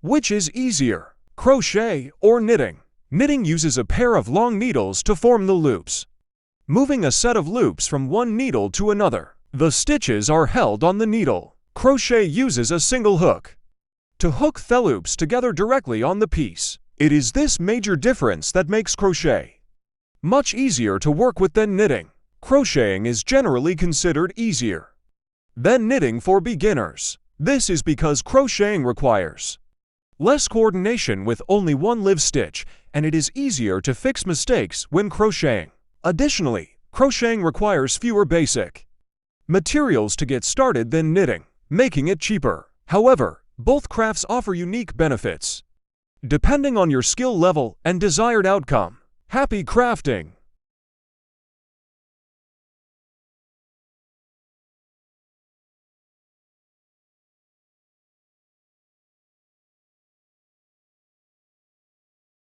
Which is easier, crochet or knitting? Knitting uses a pair of long needles to form the loops. Moving a set of loops from one needle to another, the stitches are held on the needle. Crochet uses a single hook to hook the loops together directly on the piece. It is this major difference that makes crochet much easier to work with than knitting. Crocheting is generally considered easier than knitting for beginners. This is because crocheting requires less coordination with only one live stitch, and it is easier to fix mistakes when crocheting. Additionally, crocheting requires fewer basic materials to get started than knitting, making it cheaper. However, both crafts offer unique benefits depending on your skill level and desired outcome. Happy crafting!